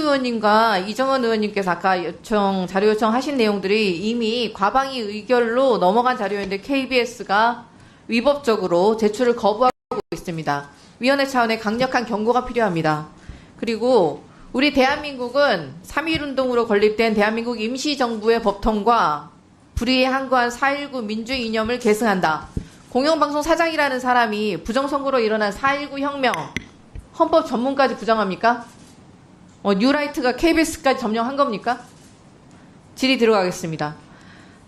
의원님과 이정원 의원님께서 아까 자료 요청하신 내용들이 이미 과방위 의결로 넘어간 자료인데 KBS가 위법적으로 제출을 거부하고 있습니다. 위원회 차원의 강력한 경고가 필요합니다. 그리고 우리 대한민국은 3.1운동으로 건립된 대한민국 임시정부의 법통과 불의에 항거한 4.19 민주 이념을 계승한다. 공영방송 사장이라는 사람이 부정선거로 일어난 4.19 혁명, 헌법 전문까지 부정합니까? 뉴라이트가 KBS까지 점령한 겁니까? 질의 들어가겠습니다.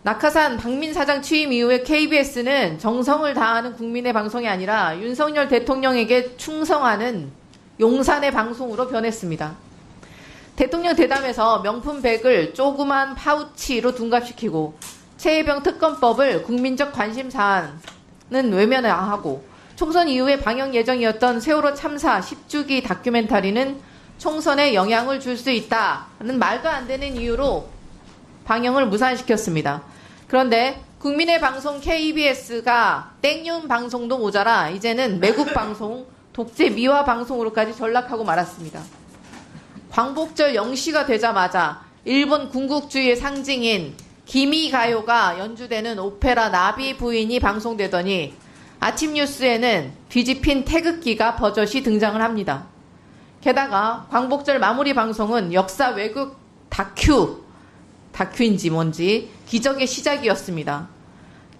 낙하산 박민 사장 취임 이후에 KBS는 정성을 다하는 국민의 방송이 아니라 윤석열 대통령에게 충성하는 용산의 방송으로 변했습니다. 대통령 대담에서 명품백을 조그만 파우치로 둔갑시키고 최혜병 특검법을 국민적 관심사안은 외면하고 총선 이후에 방영 예정이었던 세월호 참사 10주기 다큐멘터리는 총선에 영향을 줄 수 있다는 말도 안 되는 이유로 방영을 무산시켰습니다. 그런데 국민의 방송 KBS가 땡윤 방송도 모자라 이제는 매국 방송, 독재 미화 방송으로까지 전락하고 말았습니다. 광복절 0시가 되자마자 일본 군국주의의 상징인 기미가요가 연주되는 오페라 나비 부인이 방송되더니 아침 뉴스에는 뒤집힌 태극기가 버젓이 등장을 합니다. 게다가 광복절 마무리 방송은 역사 왜곡 다큐인지 뭔지 기적의 시작이었습니다.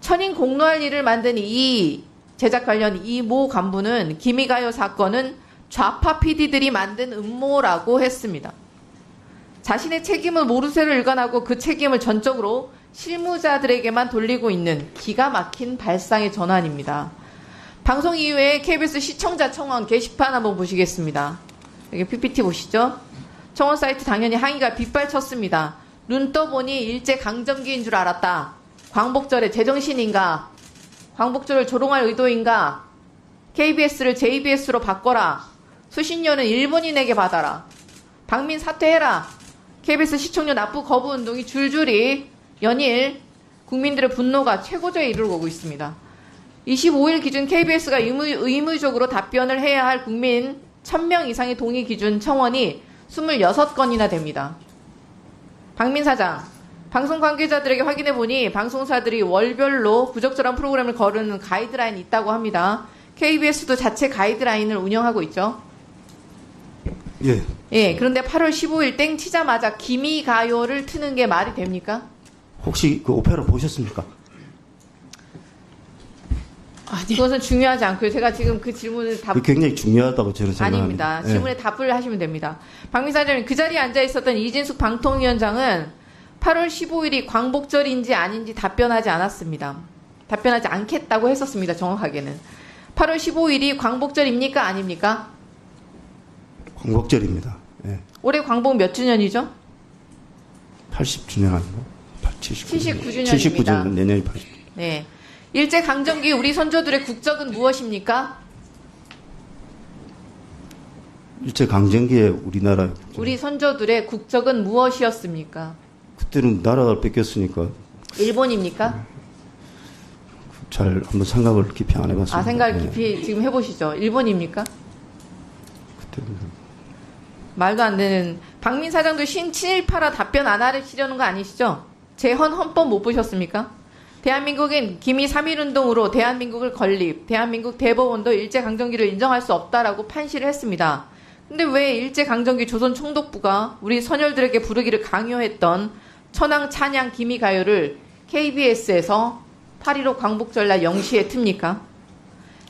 천인 공로할 일을 만든 이 제작 관련 이 모 간부는 기미가요 사건은 좌파 PD들이 만든 음모라고 했습니다. 자신의 책임은 모르쇠로 일관하고 그 책임을 전적으로 실무자들에게만 돌리고 있는 기가 막힌 발상의 전환입니다. 방송 이후에 KBS 시청자 청원 게시판 한번 보시겠습니다. 여기 PPT 보시죠. 청원 사이트 당연히 항의가 빗발쳤습니다. 눈 떠보니 일제강점기인 줄 알았다. 광복절에 제정신인가? 광복절을 조롱할 의도인가? KBS를 JBS로 바꿔라. 수신료는 일본인에게 받아라. 박민 사퇴해라. KBS 시청료 납부 거부 운동이 줄줄이 연일 국민들의 분노가 최고조에 이르고 있습니다. 25일 기준 KBS가 의무적으로 답변을 해야 할 국민 1000명 이상의 동의 기준 청원이 26건이나 됩니다. 박민 사장, 방송 관계자들에게 확인해보니 방송사들이 월별로 부적절한 프로그램을 거르는 가이드라인이 있다고 합니다. KBS도 자체 가이드라인을 운영하고 있죠. 예, 그런데 8월 15일 땡 치자마자 기미가요를 트는 게 말이 됩니까? 혹시 그 오페라 보셨습니까? 이것은 중요하지 않고요. 제가 지금 그 질문을 굉장히 중요하다고 저는 생각합니다. 아닙니다. 질문에 답을 하시면 됩니다. 박민 사장님, 그 자리에 앉아 있었던 이진숙 방통위원장은 8월 15일이 광복절인지 아닌지 답변하지 않았습니다. 답변하지 않겠다고 했었습니다. 정확하게는. 8월 15일이 광복절입니까? 아닙니까? 광복절입니다. 예. 올해 광복 몇 주년이죠? 80주년 아니고 79주년입니다. 79주년, 내년이 80주년. 네. 일제강점기 우리 선조들의 국적은 무엇입니까? 일제강점기에 우리나라 우리 선조들의 국적은 무엇이었습니까? 그때는 나라가 뺏겼으니까 일본입니까? 잘 한번 생각을 깊이 안 해봤습니다. 생각을 깊이 지금 해보시죠. 일본입니까? 그때는 말도 안 되는. 박민 사장도 친일파라 답변 안 하시려는 거 아니시죠? 재헌 헌법 못 보셨습니까? 대한민국은 기미 3.1운동으로 대한민국을 건립, 대한민국 대법원도 일제강점기를 인정할 수 없다라고 판시를 했습니다. 근데 왜 일제강점기 조선총독부가 우리 선열들에게 부르기를 강요했던 천황 찬양 기미가요를 KBS에서 8.15 광복절날 0시에 틉니까?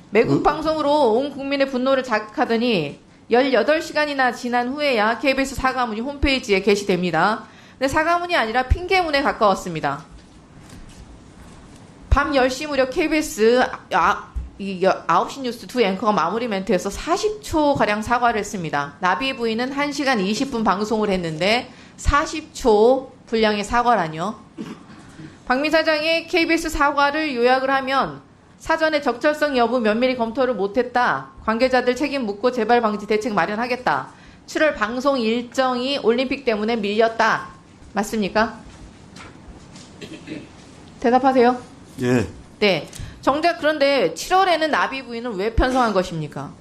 매국 방송으로 온 국민의 분노를 자극하더니 18시간이나 지난 후에야 KBS 사과문이 홈페이지에 게시됩니다. 근데 사과문이 아니라 핑계문에 가까웠습니다. 밤 10시 무렵 KBS 9시 뉴스 두 앵커가 마무리 멘트에서 40초가량 사과를 했습니다. 나비 부인은 1시간 20분 방송을 했는데 40초 분량의 사과라뇨. 박민 사장의 KBS 사과를 요약을 하면 사전에 적절성 여부 면밀히 검토를 못했다. 관계자들 책임 묻고 재발 방지 대책 마련하겠다. 7월 방송 일정이 올림픽 때문에 밀렸다. 맞습니까? 대답하세요. 예. 네. 정작 그런데 7월에는 나비 부인을 왜 편성한 것입니까?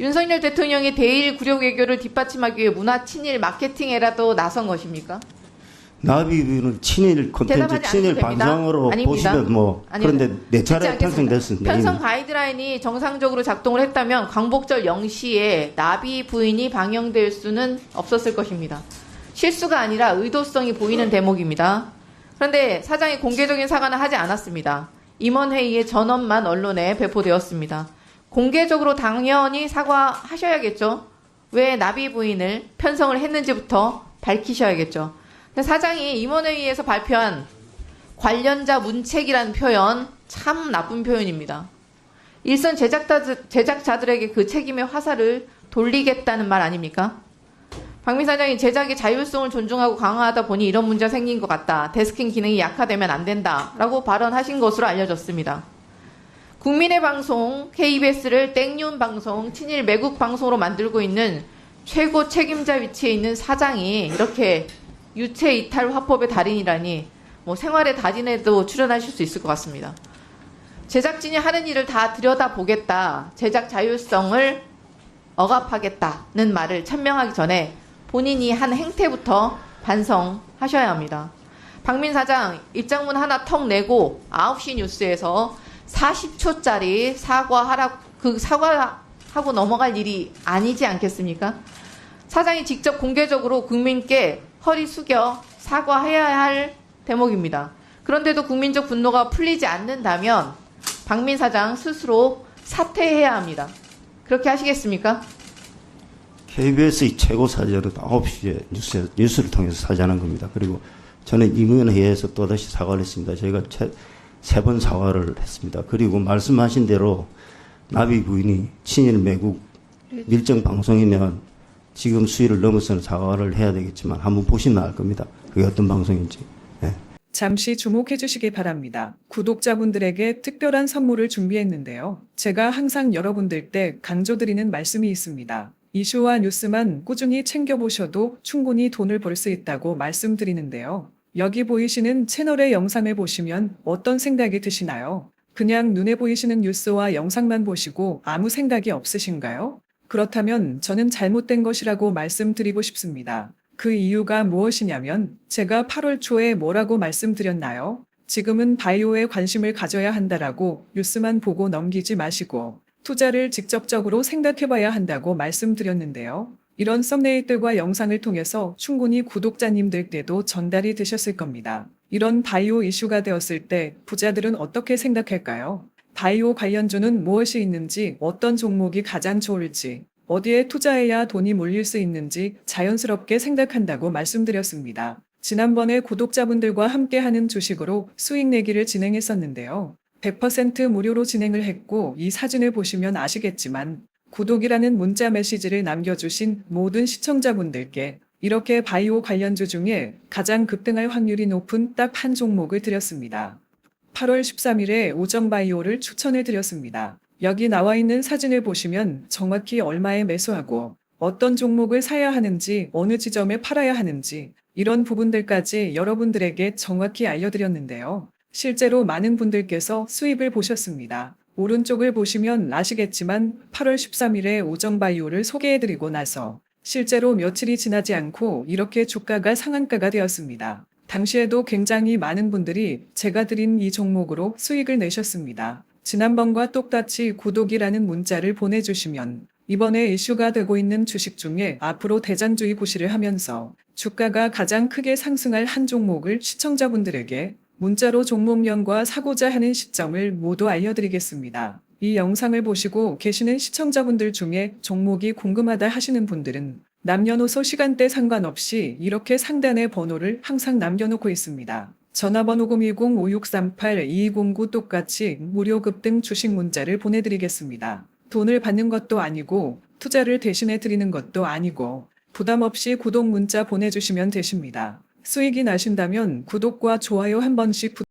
윤석열 대통령이 대일 굴욕 외교를 뒷받침하기 위해 문화 친일 마케팅에라도 나선 것입니까? 나비는 친일 콘텐츠, 대답하지 친일 않으셔도 됩니다. 방송으로 아닙니다. 보시면 뭐 아닙니다. 그런데 네 차례 듣지 않겠습니다. 편성됐습니다. 편성 이미. 가이드라인이 정상적으로 작동을 했다면 광복절 0시에 나비 부인이 방영될 수는 없었을 것입니다. 실수가 아니라 의도성이 보이는 대목입니다. 그런데 사장이 공개적인 사과는 하지 않았습니다. 임원회의의 전원만 언론에 배포되었습니다. 공개적으로 당연히 사과하셔야겠죠. 왜 나비 부인을 편성을 했는지부터 밝히셔야겠죠. 근데 사장이 임원회의에서 발표한 관련자 문책이라는 표현 참 나쁜 표현입니다. 일선 제작자들에게 그 책임의 화살을 돌리겠다는 말 아닙니까? 박민 사장이 제작의 자율성을 존중하고 강화하다 보니 이런 문제가 생긴 것 같다. 데스킹 기능이 약화되면 안 된다라고 발언하신 것으로 알려졌습니다. 국민의 방송 KBS를 땡윤 방송, 친일 매국 방송으로 만들고 있는 최고 책임자 위치에 있는 사장이 이렇게 유체 이탈 화법의 달인이라니 뭐 생활의 달인에도 출연하실 수 있을 것 같습니다. 제작진이 하는 일을 다 들여다보겠다, 제작 자율성을 억압하겠다는 말을 천명하기 전에 본인이 한 행태부터 반성하셔야 합니다. 박민 사장 입장문 하나 턱 내고 9시 뉴스에서 40초짜리 사과하고 넘어갈 일이 아니지 않겠습니까? 사장이 직접 공개적으로 국민께 허리 숙여 사과해야 할 대목입니다. 그런데도 국민적 분노가 풀리지 않는다면 박민 사장 스스로 사퇴해야 합니다. 그렇게 하시겠습니까? KBS의 최고 사절은 9시에 뉴스를 통해서 사죄하는 겁니다. 그리고 저는 임원회의에서 또다시 사과를 했습니다. 저희가 세 번 사과를 했습니다. 그리고 말씀하신 대로 나비 부인이 친일 매국 밀정 방송이면 지금 수위를 넘어서는 사과를 해야 되겠지만 한번 보시면 알 겁니다. 그게 어떤 방송인지. 네. 잠시 주목해 주시기 바랍니다. 구독자분들에게 특별한 선물을 준비했는데요. 제가 항상 여러분들 때 강조드리는 말씀이 있습니다. 이슈와 뉴스만 꾸준히 챙겨보셔도 충분히 돈을 벌 수 있다고 말씀드리는데요. 여기 보이시는 채널의 영상을 보시면 어떤 생각이 드시나요? 그냥 눈에 보이시는 뉴스와 영상만 보시고 아무 생각이 없으신가요? 그렇다면 저는 잘못된 것이라고 말씀드리고 싶습니다. 그 이유가 무엇이냐면 제가 8월 초에 뭐라고 말씀드렸나요? 지금은 바이오에 관심을 가져야 한다라고 뉴스만 보고 넘기지 마시고 투자를 직접적으로 생각해봐야 한다고 말씀드렸는데요. 이런 썸네일들과 영상을 통해서 충분히 구독자님들께도 전달이 되셨을 겁니다. 이런 바이오 이슈가 되었을 때 부자들은 어떻게 생각할까요? 바이오 관련주는 무엇이 있는지, 어떤 종목이 가장 좋을지, 어디에 투자해야 돈이 몰릴 수 있는지 자연스럽게 생각한다고 말씀드렸습니다. 지난번에 구독자분들과 함께하는 주식으로 수익 내기를 진행했었는데요. 100% 무료로 진행을 했고 이 사진을 보시면 아시겠지만 구독이라는 문자 메시지를 남겨주신 모든 시청자분들께 이렇게 바이오 관련주 중에 가장 급등할 확률이 높은 딱 한 종목을 드렸습니다. 8월 13일에 오정바이오를 추천해 드렸습니다. 여기 나와 있는 사진을 보시면 정확히 얼마에 매수하고 어떤 종목을 사야 하는지 어느 지점에 팔아야 하는지 이런 부분들까지 여러분들에게 정확히 알려드렸는데요. 실제로 많은 분들께서 수입을 보셨습니다. 오른쪽을 보시면 아시겠지만 8월 13일에 오정바이오를 소개해드리고 나서 실제로 며칠이 지나지 않고 이렇게 주가가 상한가가 되었습니다. 당시에도 굉장히 많은 분들이 제가 드린 이 종목으로 수익을 내셨습니다. 지난번과 똑같이 구독이라는 문자를 보내주시면 이번에 이슈가 되고 있는 주식 중에 앞으로 대장주의 구실을 하면서 주가가 가장 크게 상승할 한 종목을 시청자분들에게 문자로 종목명과 사고자 하는 시점을 모두 알려드리겠습니다. 이 영상을 보시고 계시는 시청자분들 중에 종목이 궁금하다 하시는 분들은 남녀노소 시간대 상관없이 이렇게 상단에 번호를 항상 남겨놓고 있습니다. 전화번호 010-5638-2209 똑같이 무료 급등 주식 문자를 보내드리겠습니다. 돈을 받는 것도 아니고 투자를 대신해 드리는 것도 아니고 부담 없이 구독 문자 보내주시면 되십니다. 수익이 나신다면 구독과 좋아요 한 번씩